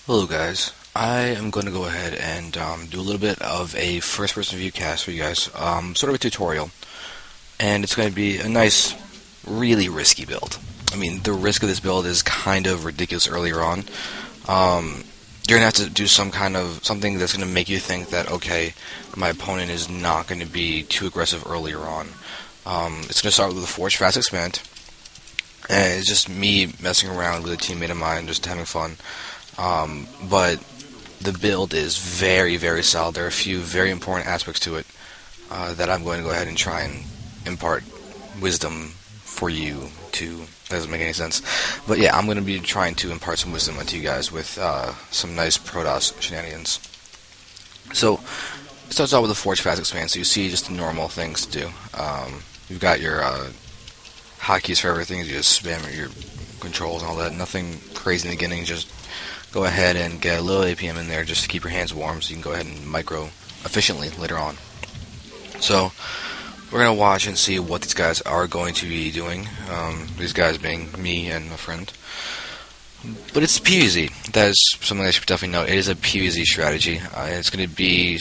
Hello guys, I am going to go ahead and do a little bit of a first-person view cast for you guys, sort of a tutorial, and it's going to be a nice, really risky build. I mean, the risk of this build is kind of ridiculous earlier on. You're going to have to do something that's going to make you think that, okay, my opponent is not going to be too aggressive earlier on. It's going to start with a Forge Fast Expand, and it's just me messing around with a teammate of mine, just having fun. But the build is very, very solid. There are a few very important aspects to it that I'm going to go ahead and try and impart wisdom for you to. That doesn't make any sense. But yeah, I'm going to be trying to impart some wisdom onto you guys with some nice Protoss shenanigans. So, it starts out with a Forge Fast Expand, so you see just the normal things to do. You've got your hotkeys for everything. You just spam your controls and all that. Nothing crazy in the beginning, just go ahead and get a little APM in there just to keep your hands warm so you can go ahead and micro efficiently later on. So we're going to watch and see what these guys are going to be doing, these guys being me and a friend. But it's PvZ. That is something I should definitely note. It is a PvZ strategy. It's going to be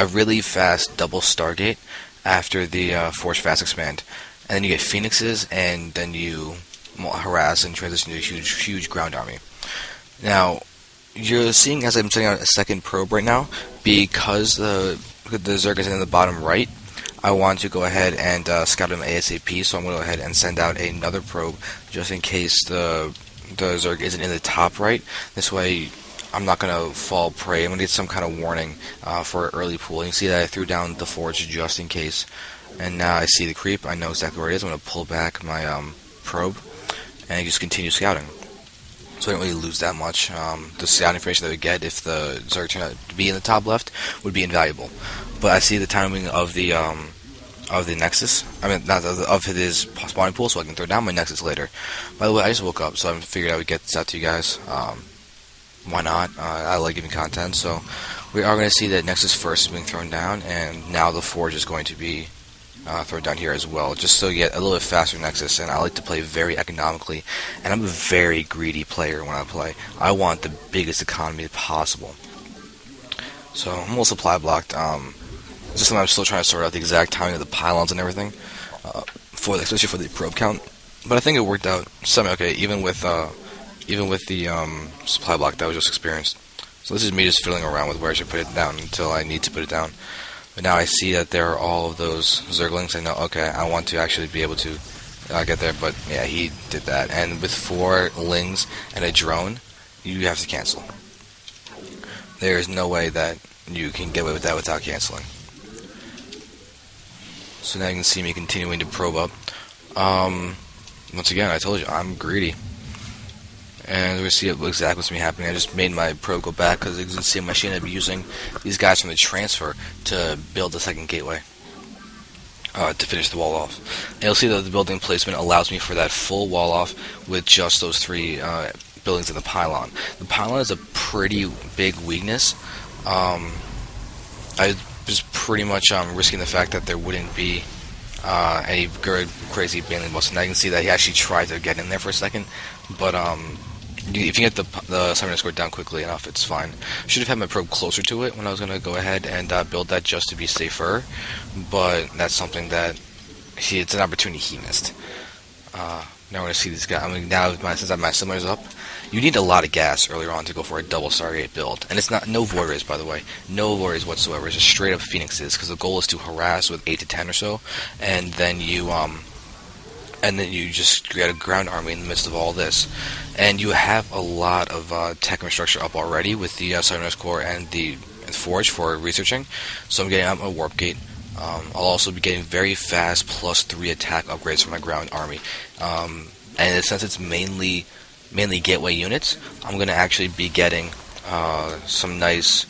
a really fast double Stargate after the Force Fast Expand. And then you get Phoenixes, and then you harass and transition to a huge ground army. Now, you're seeing as I'm setting out a second probe right now, because the Zerg is in the bottom right, I want to go ahead and scout him ASAP, so I'm going to go ahead and send out another probe just in case the Zerg isn't in the top right. This way, I'm not going to fall prey. I'm going to get some kind of warning for early pool. You can see that I threw down the Forge just in case, and now I see the creep. I know exactly where it is. I'm going to pull back my probe and just continue scouting. So I don't really lose that much. The scout information that we get if the Zerg turned out to be in the top left would be invaluable. But I see the timing of the Nexus. I mean, not of his spawning pool, so I can throw down my Nexus later. By the way, I just woke up, so I figured I would get this out to you guys. Why not? I like giving content, so we are going to see that Nexus first is being thrown down, and now the Forge is going to be thrown down here as well, just so you get a little bit faster Nexus. And I like to play very economically, and I'm a very greedy player when I play. I want the biggest economy possible. So I'm a little supply blocked. It's just something I'm still trying to sort out the exact timing of the pylons and everything, especially for the probe count. But I think it worked out semi-okay, even with the supply block that was just experienced. So this is me just fiddling around with where I should put it down until I need to put it down. But now I see that there are all of those Zerglings. I know, okay, I want to actually be able to get there. But yeah, he did that. And with 4 Lings and a drone, you have to cancel. There is no way that you can get away with that without canceling. So now you can see me continuing to probe up. Once again, I told you, I'm greedy. And we see exactly what's happening. I just made my probe go back because you can see a machine I'd be using these guys from the transfer to build the second gateway to finish the wall off. And you'll see that the building placement allows me for that full wall off with just those 3 buildings in the pylon. The pylon is a pretty big weakness. I was pretty much risking the fact that there wouldn't be any good, crazy bailing busts. And I can see that he actually tried to get in there for a second, but if you get the summoner score down quickly enough, it's fine. Should have had my probe closer to it when I was going to go ahead and build that just to be safer, but that's something that it's an opportunity he missed. Now we're going to see this guy. I mean, now since my summoner's up, you need a lot of gas earlier on to go for a double Stargate build. And it's no Void Rays, by the way. No Void Rays whatsoever. It's just straight up Phoenixes, because the goal is to harass with 8 to 10 or so, and then you just get a ground army in the midst of all this. And you have a lot of tech infrastructure up already with the Summoner's Core and the Forge for researching. So I'm getting out my Warp Gate. I'll also be getting very fast +3 attack upgrades for my ground army. And since it's mainly gateway units, I'm going to actually be getting some nice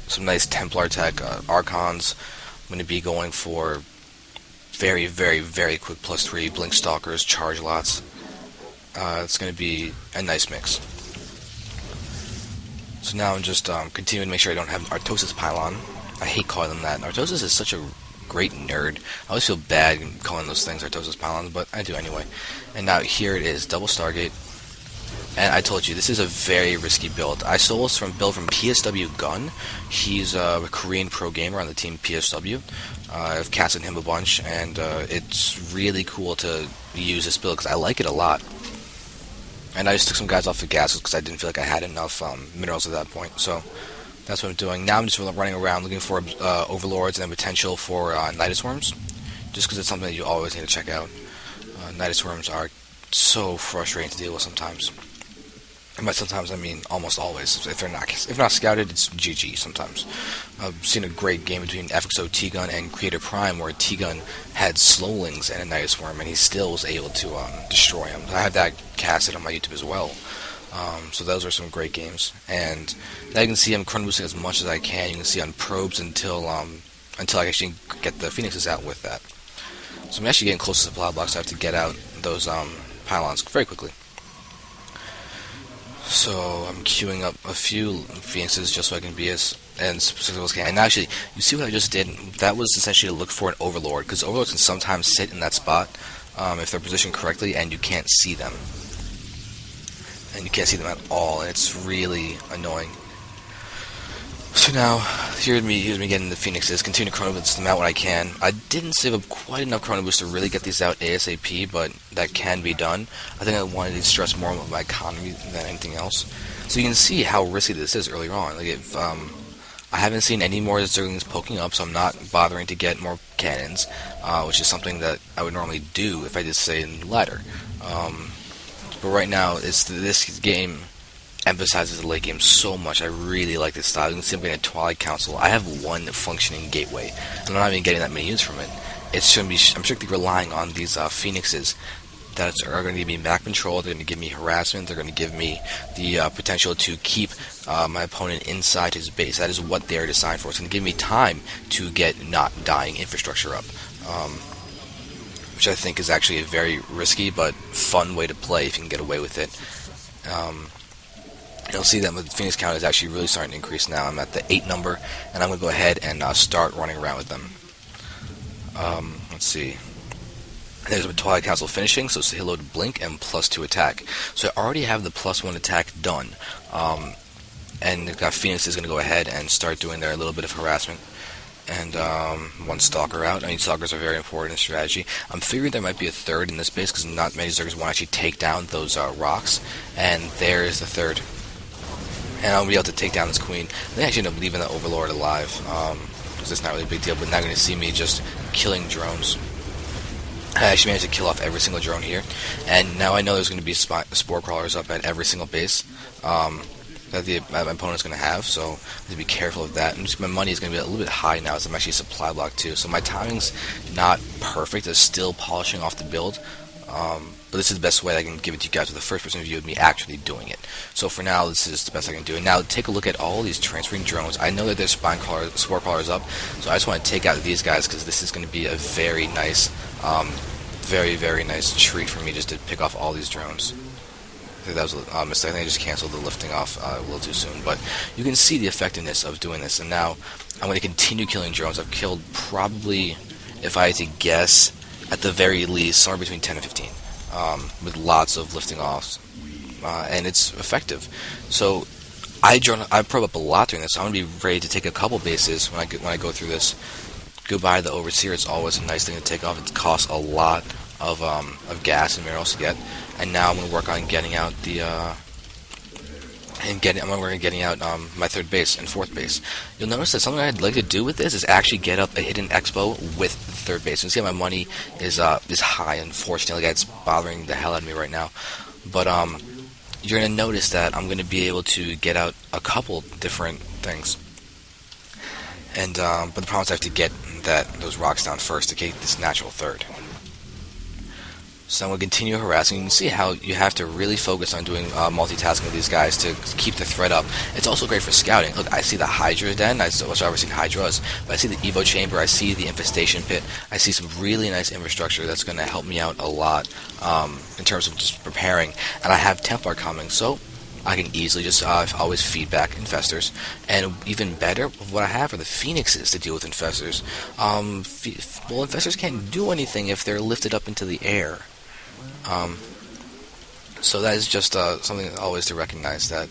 Templar tech Archons. I'm going to be going for very, very, very quick +3 Blink Stalkers, Charge Lots. It's going to be a nice mix. So now I'm just continuing to make sure I don't have an Artosis Pylon. I hate calling them that. Artosis is such a great nerd. I always feel bad calling those things Artosis Pylons, but I do anyway. And now here it is, double Stargate. And I told you, this is a very risky build. I stole this from PSW Gun. He's a Korean pro gamer on the team PSW. I've casted him a bunch, and it's really cool to use this build because I like it a lot. And I just took some guys off the gas because I didn't feel like I had enough minerals at that point. So that's what I'm doing. Now I'm just running around looking for overlords and potential for Nidus Worms, just because it's something that you always need to check out. Nidus Worms are so frustrating to deal with sometimes. And by sometimes I mean almost always. If not scouted, it's GG sometimes. I've seen a great game between FXO T-Gun and Creator Prime where T-Gun had Slowlings and a Nidus Worm, and he still was able to destroy him. I have that casted on my YouTube as well. So those are some great games. And now you can see I'm chrono boosting as much as I can. You can see on probes until I actually get the Phoenixes out with that. So I'm actually getting close to supply blocks, so I have to get out those pylons very quickly. So I'm queuing up a few Phoenixes just so I can be as successful as I can. And actually, you see what I just did? That was essentially to look for an Overlord, because Overlords can sometimes sit in that spot if they're positioned correctly and you can't see them. And you can't see them at all, and it's really annoying. So now, here's me getting the Phoenixes, continue to chrono boost them out when I can. I didn't save up quite enough chrono boost to really get these out ASAP, but that can be done. I think I wanted to stress more on my economy than anything else. So you can see how risky this is earlier on. Like if I haven't seen any more Zerglings poking up, so I'm not bothering to get more cannons, which is something that I would normally do if I did stay in ladder. But right now, this game emphasizes the late game so much. I really like this style. You can see I'm getting a Twilight Council. I have one functioning gateway, and I'm not even getting that many units from it. It's going to be. I'm strictly relying on these Phoenixes that are going to give me map control. They're going to give me harassment. They're going to give me the potential to keep my opponent inside his base. That is what they're designed for. It's going to give me time to get not dying infrastructure up. Which I think is actually a very risky but fun way to play if you can get away with it. You'll see that the Phoenix count is actually really starting to increase now. I'm at the 8 number, and I'm going to go ahead and start running around with them. Let's see. There's a Twilight Council finishing, so say hello to Blink and +2 attack. So I already have the +1 attack done. And they've got Phoenix is going to go ahead and start doing their little bit of harassment. And one Stalker out. I mean, Stalkers are very important in strategy. I'm figuring there might be a third in this base because not many Zergers want to actually take down those rocks. And there's the third. And I'll be able to take down this queen. They actually end up leaving the Overlord alive, because it's not really a big deal. But now you're going to see me just killing drones. I actually managed to kill off every single drone here. And now I know there's going to be spore crawlers up at every single base that my opponent's going to have, so I have to be careful of that. And just my money is going to be a little bit high now as I'm actually supply block too. So my timing's not perfect. It's still polishing off the build. But this is the best way I can give it to you guys with a first-person view of me actually doing it. So for now, this is the best I can do. And now take a look at all these transferring drones. I know that there's spore crawlers up, so I just want to take out these guys because this is going to be a very nice, very, very nice treat for me just to pick off all these drones. I think that was a mistake. I think I just canceled the lifting off a little too soon. But you can see the effectiveness of doing this. And now I'm going to continue killing drones. I've killed probably, if I had to guess, at the very least, somewhere between 10 and 15. With lots of lifting offs, and it's effective. So I probe up a lot during this. So I'm gonna be ready to take a couple bases when I go through this. Goodbye the Overseer. It's always a nice thing to take off. It costs a lot of gas and minerals to get. And now I'm gonna work on getting out the getting out my third base and fourth base. You'll notice that something I'd like to do with this is actually get up a hidden expo with the third base. You see how my money is high. Unfortunately, it's bothering the hell out of me right now. But you're gonna notice that I'm gonna be able to get out a couple different things. And but the problem is I have to get those rocks down first to get this natural third. So I'm going to continue harassing. You can see how you have to really focus on doing multitasking with these guys to keep the threat up. It's also great for scouting. Look, I see the Hydra den. I've never seen Hydras, but I see the Evo chamber. I see the infestation pit. I see some really nice infrastructure that's going to help me out a lot in terms of just preparing. And I have Templar coming, so I can easily just always feed back infestors. And even better, what I have are the Phoenixes to deal with infestors. Infestors can't do anything if they're lifted up into the air. So that is just something always to recognize, that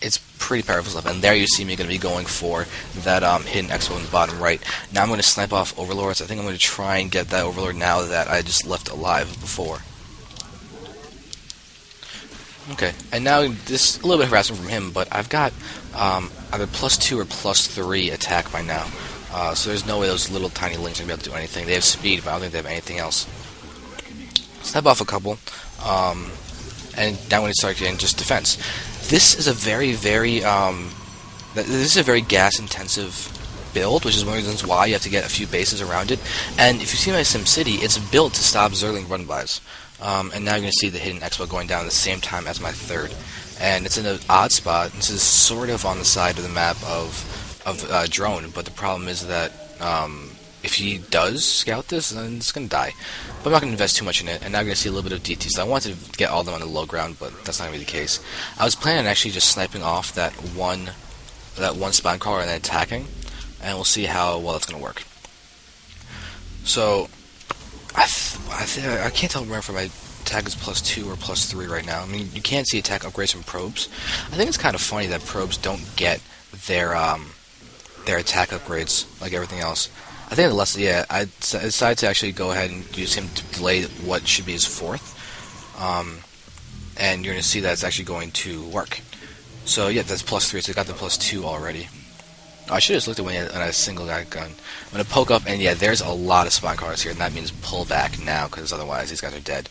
it's pretty powerful stuff. And there you see me going to be going for that hidden expo in the bottom right. Now I'm going to snipe off Overlords. I think I'm going to try and get that Overlord now that I just left alive before. Okay, and now this a little bit of harassment from him, but I've got either +2 or +3 attack by now. So there's no way those little tiny links are going to be able to do anything. They have speed, but I don't think they have anything else. Snipe off a couple, and now when it starts getting just defense. This is a very gas-intensive build, which is one of the reasons why you have to get a few bases around it. And if you see my SimCity, it's built to stop Zergling run-bys. And now you're going to see the hidden expo going down at the same time as my third. And it's in an odd spot. This is sort of on the side of the map of drone, but the problem is that if he does scout this, then it's going to die. But I'm not going to invest too much in it, and now you're going to see a little bit of DT. So I wanted to get all of them on the low ground, but that's not going to be the case. I was planning on actually just sniping off that one spawn crawler and then attacking, and we'll see how well it's going to work. So I can't tell if my attack is +2 or +3 right now. I mean, you can't see attack upgrades from probes. I think it's kind of funny that probes don't get their attack upgrades like everything else. I think I decided to actually go ahead and use him to delay what should be his fourth. And you're going to see that it's actually going to work. So yeah, that's +3, so I got the +2 already. I should have just looked at when he had a single guy gun. I'm going to poke up, and yeah, there's a lot of spawn cars here, and that means pull back now, because otherwise these guys are dead.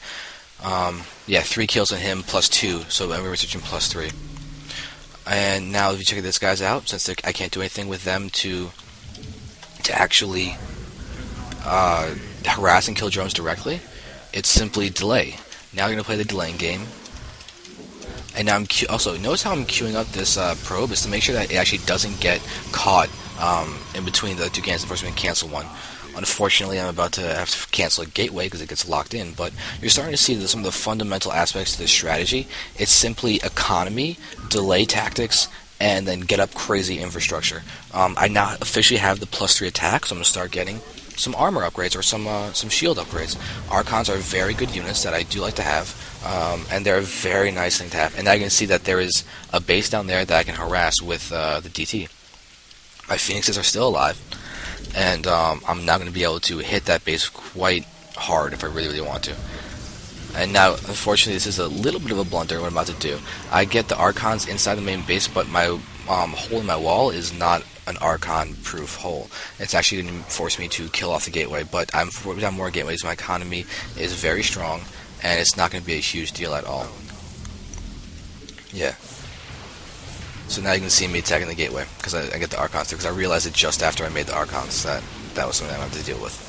Yeah, 3 kills on him, +2, so we're switching +3. And now if you check these guys out, since I can't do anything with them to actually harass and kill drones directly, it's simply delay. Now you're going to play the delaying game. And now also, notice how I'm queuing up this probe is to make sure that it actually doesn't get caught in between the two cannons. First, we can cancel one. Unfortunately, I'm about to have to cancel a gateway because it gets locked in, but you're starting to see some of the fundamental aspects to this strategy. It's simply economy, delay tactics, and then get up crazy infrastructure. I now officially have the +3 attack, so I'm going to start getting some armor upgrades or some shield upgrades. Archons are very good units that I do like to have, and they're a very nice thing to have. And now you can see that there is a base down there that I can harass with the DT. My Phoenixes are still alive, and I'm now going to be able to hit that base quite hard if I really, really want to. And now, unfortunately, this is a little bit of a blunder what I'm about to do. I get the Archons inside the main base, but my hole in my wall is not an Archon-proof hole. It's actually going to force me to kill off the gateway, but I'm without more gateways. My economy is very strong, and it's not going to be a huge deal at all. Yeah. So now you can see me attacking the gateway, because I get the Archons there, because I realized it just after I made the Archons that was something I have to deal with.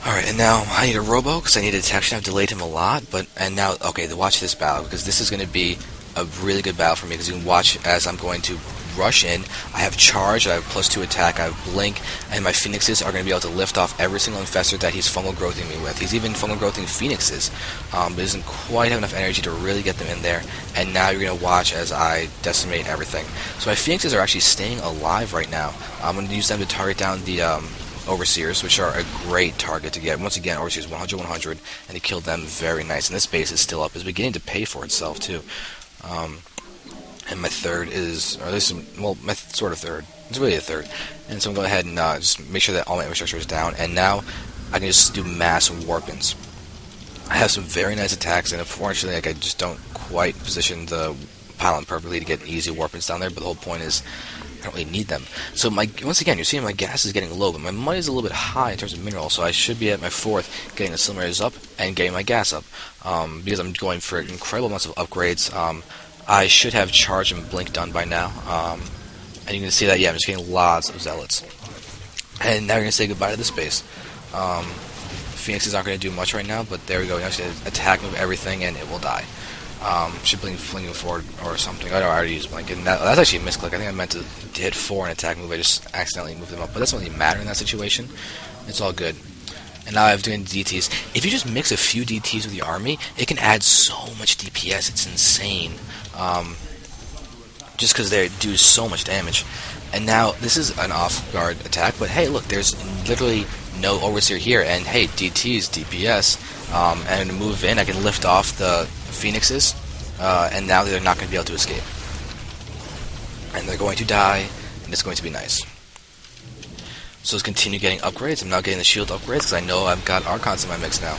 Alright, and now I need a robo, because I need a detection. I've delayed him a lot, and now, okay, watch this battle, because this is going to be a really good battle for me, because you can watch as I'm going to rush in. I have charge, I have +2 attack, I have blink, and my Phoenixes are going to be able to lift off every single infestor that he's fungal growthing me with. He's even fungal growthing Phoenixes, but he doesn't quite have enough energy to really get them in there, and now you're going to watch as I decimate everything. So my Phoenixes are actually staying alive right now. I'm going to use them to target down the Overseers, which are a great target to get. Once again, Overseers 100, and he killed them very nice, and this base is still up. It's beginning to pay for itself, too. And my third is, or at least, well, my sort of third. It's really a third. And so I'm going to go ahead and just make sure that all my infrastructure is down, and now I can just do mass warpins. I have some very nice attacks, and unfortunately, I just don't quite position the pylon perfectly to get easy warpins down there, but the whole point is I don't really need them. So once again, you're seeing my gas is getting low, but my money is a little bit high in terms of mineral, so I should be at my fourth, getting the cylinders up and getting my gas up. Because I'm going for incredible amounts of upgrades. I should have charge and blink done by now. And you can see that, yeah, I'm just getting lots of zealots. And now you're going to say goodbye to this base. Phoenixes aren't going to do much right now, but there we go. You actually attack, move everything, and it will die. Should fling it forward or something. Oh, no, I already used blink. And that's actually a misclick. I think I meant to hit 4 and attack move. I just accidentally moved them up. But that doesn't really matter in that situation. It's all good. And now I'm doing DTs. If you just mix a few DTs with the army, it can add so much DPS. It's insane. Just because they do so much damage. And now, this is an off-guard attack, but hey, look, there's literally no overseer here, and hey, DT's DPS, and move in, I can lift off the phoenixes, and now they're not going to be able to escape. And they're going to die, and it's going to be nice. So let's continue getting upgrades. I'm now getting the shield upgrades, because I know I've got Archons in my mix now.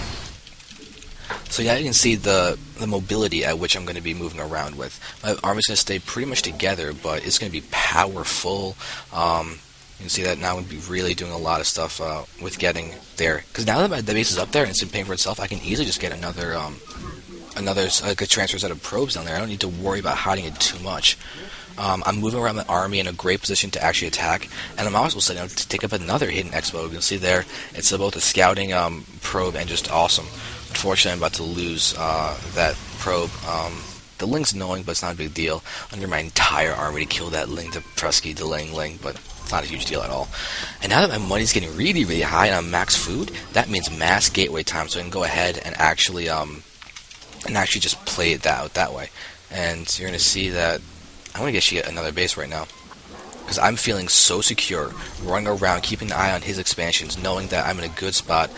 So yeah, you can see the mobility at which I'm going to be moving around with. My army's going to stay pretty much together, but it's going to be powerful. You can see that now I'm going to be really doing a lot of stuff with getting there. Because now that the base is up there and it's been paying for itself, I can easily just get another like a transfer set of probes down there. I don't need to worry about hiding it too much. I'm moving around my army in a great position to actually attack, and I'm also setting up to take up another hidden expo. You can see there, it's both a scouting probe and just awesome. Unfortunately, I'm about to lose that probe. The Ling's annoying, but it's not a big deal. Under my entire army to kill that Ling, the pesky delaying Ling, but it's not a huge deal at all. And now that my money's getting really, really high and I'm max food, that means mass gateway time, so I can go ahead and actually just play it that way. And you're going to see that I'm going to get another base right now, because I'm feeling so secure, running around, keeping an eye on his expansions, knowing that I'm in a good spot.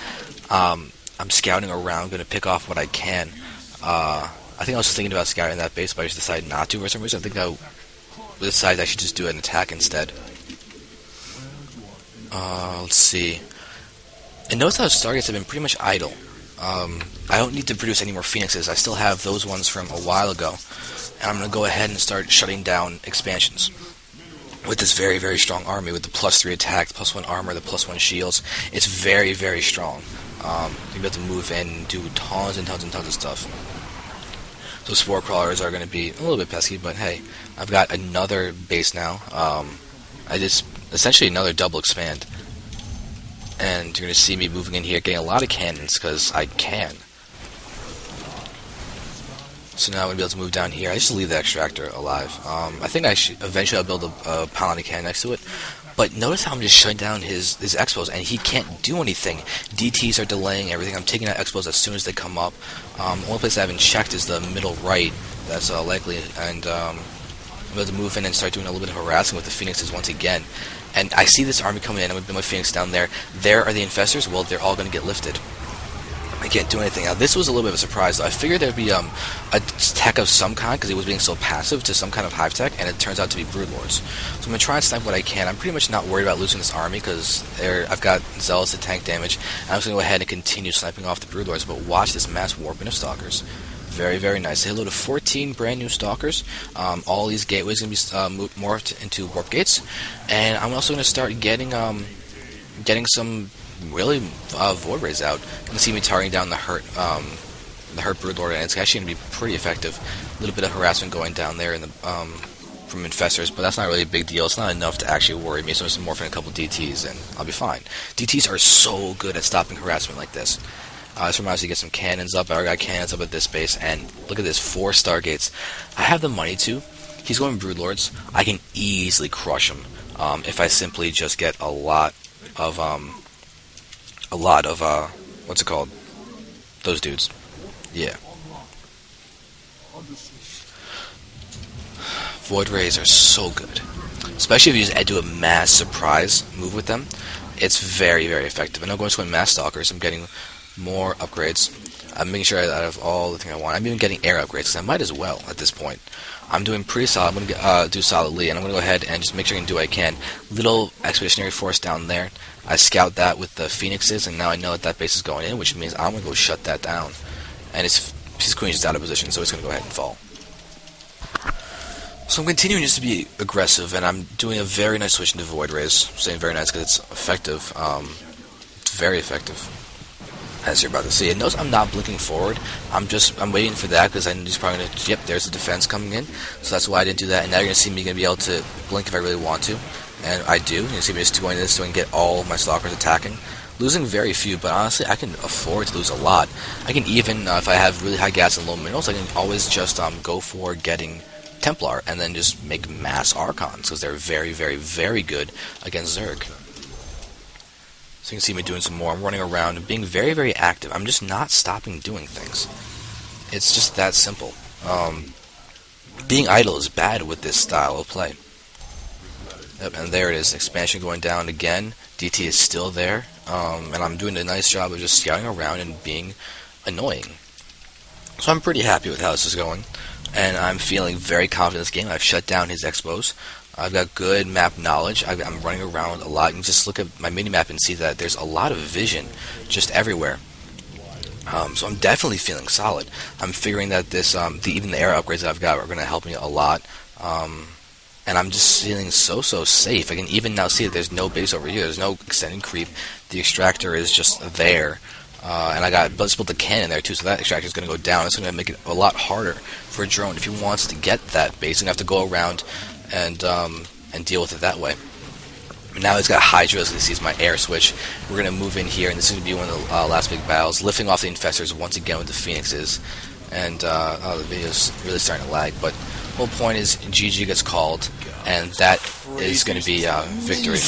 I'm scouting around, going to pick off what I can. I think I was thinking about scouting that base, but I just decided not to for some reason. I think I decided I should just do an attack instead. Let's see. And notice how Stargates have been pretty much idle. I don't need to produce any more Phoenixes. I still have those ones from a while ago. And I'm going to go ahead and start shutting down expansions with this very, very strong army, with the +3 attack, +1 armor, the +1 shields. It's very, very strong. You'll be able to move in and do tons and tons and tons of stuff. So Spore Crawlers are going to be a little bit pesky, but hey, I've got another base now. Essentially another double expand. And you're going to see me moving in here, getting a lot of cannons, because I can. So now I'm going to be able to move down here. I just leave the extractor alive. I think eventually I'll build a Paladin cannon next to it. But notice how I'm just shutting down his expos, and he can't do anything. DTs are delaying everything. I'm taking out expos as soon as they come up. The only place I haven't checked is the middle right. That's likely. And I'm able to move in and start doing a little bit of harassing with the Phoenixes once again. And I see this army coming in. I'm going to build my Phoenix down there. There are the Infestors. Well, they're all going to get lifted. I can't do anything. Now, this was a little bit of a surprise, though. I figured there'd be a tech of some kind, because it was being so passive, to some kind of hive tech, and it turns out to be Broodlords. So I'm going to try and snipe what I can. I'm pretty much not worried about losing this army, because I've got Zealots to tank damage. And I'm just going to go ahead and continue sniping off the Broodlords, but watch this mass warping of Stalkers. Very, very nice. I hit a load of 14 brand new Stalkers. All these gateways are going to be morphed into warp gates, and I'm also going to start getting some really Void Rays out. You can see me targeting down the hurt Broodlord, and it's actually going to be pretty effective. A little bit of harassment going down there in the from Infestors, but that's not really a big deal. It's not enough to actually worry me, so I'm just morphing a couple DTs, and I'll be fine. DTs are so good at stopping harassment like this. This reminds me to get some cannons up. I already got cannons up at this base, and look at this, 4 Stargates. I have the money to. He's going Broodlords. I can easily crush him if I simply just get a lot of what's it called? Those dudes. Yeah. Void Rays are so good. Especially if you just do a mass surprise move with them. It's very, very effective. And I'm going to win Mass Stalkers. I'm getting more upgrades. I'm making sure out of all the things I want. I'm even getting air upgrades, because I might as well at this point. I'm doing pretty solid. I'm going to do solidly, and I'm going to go ahead and just make sure I can do what I can. Little Expeditionary Force down there. I scout that with the Phoenixes, and now I know that that base is going in, which means I'm going to go shut that down. And his Queen is out of position, so it's going to go ahead and fall. So I'm continuing just to be aggressive, and I'm doing a very nice switch into Void Rays. I'm saying very nice because it's effective. It's very effective, as you're about to see. And notice I'm not blinking forward. I'm waiting for that, because I know he's probably going to, yep, there's the defense coming in. So that's why I didn't do that. And now you're going to see me going to be able to blink if I really want to. And I do. You can see me just doing this so I can get all of my Stalkers attacking. Losing very few, but honestly, I can afford to lose a lot. I can even, if I have really high gas and low minerals, I can always just go for getting Templar and then just make mass Archons, because they're very, very, very good against Zerg. So you can see me doing some more. I'm running around and being very, very active. I'm just not stopping doing things. It's just that simple. Being idle is bad with this style of play. Yep, and there it is. Expansion going down again. DT is still there. and I'm doing a nice job of just scouting around and being annoying. So I'm pretty happy with how this is going, and I'm feeling very confident in this game. I've shut down his expos. I've got good map knowledge. I'm running around a lot. You can just look at my mini-map and see that there's a lot of vision just everywhere. So I'm definitely feeling solid. I'm figuring that this, even the air upgrades that I've got are going to help me a lot. And I'm just feeling so safe. I can even now see that there's no base over here. There's no extended creep. The extractor is just there. And I got let's put the cannon there too, so that extractor is going to go down. It's going to make it a lot harder for a drone if he wants to get that base. He's going to have to go around and deal with it that way. Now he's got Hydra, as he sees my air switch. We're going to move in here, and this is going to be one of the last big battles, lifting off the infestors once again with the phoenixes. And the video's really starting to lag, but the whole point is GG gets called, and that is going to be victory.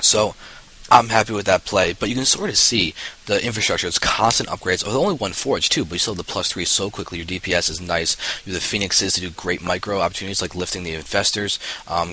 So I'm happy with that play, but you can sort of see the infrastructure. It's constant upgrades. Oh, only one forge too, but you still have the +3 so quickly. Your DPS is nice. You have the Phoenixes to do great micro opportunities like lifting the infestors,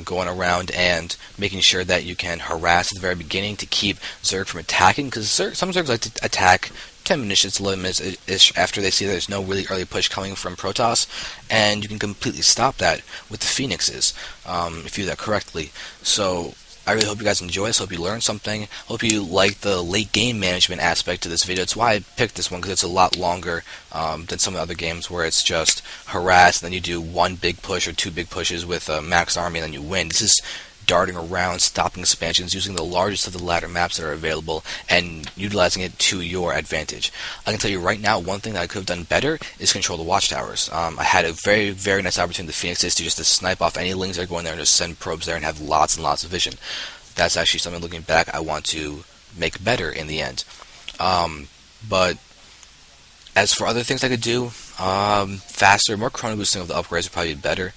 going around and making sure that you can harass at the very beginning to keep Zerg from attacking, because some Zergs like to attack 10 minutes, 11 minutes after they see that there's no really early push coming from Protoss, and you can completely stop that with the Phoenixes if you do that correctly. So I really hope you guys enjoy this. Hope you learned something. Hope you like the late game management aspect to this video. It's why I picked this one, because it's a lot longer than some of the other games where it's just harass and then you do one big push or two big pushes with a max army and then you win. This is darting around, stopping expansions, using the largest of the ladder maps that are available, and utilizing it to your advantage. I can tell you right now, one thing that I could have done better is control the watchtowers. I had a very nice opportunity with the Phoenixes to just to snipe off any lings that are going there and just send probes there and have lots and lots of vision. That's actually something, looking back, I want to make better in the end. But as for other things I could do, faster, more chrono boosting of the upgrades would probably be better.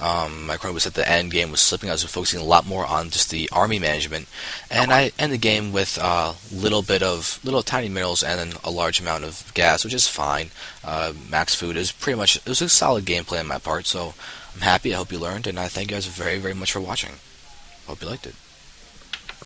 My chrono boost at the end game was slipping. I was focusing a lot more on just the army management, and I end the game with little tiny minerals and then a large amount of gas, which is fine. Max food is pretty much, it was a solid gameplay on my part, so I'm happy. I hope you learned, and I thank you guys very much for watching. Hope you liked it.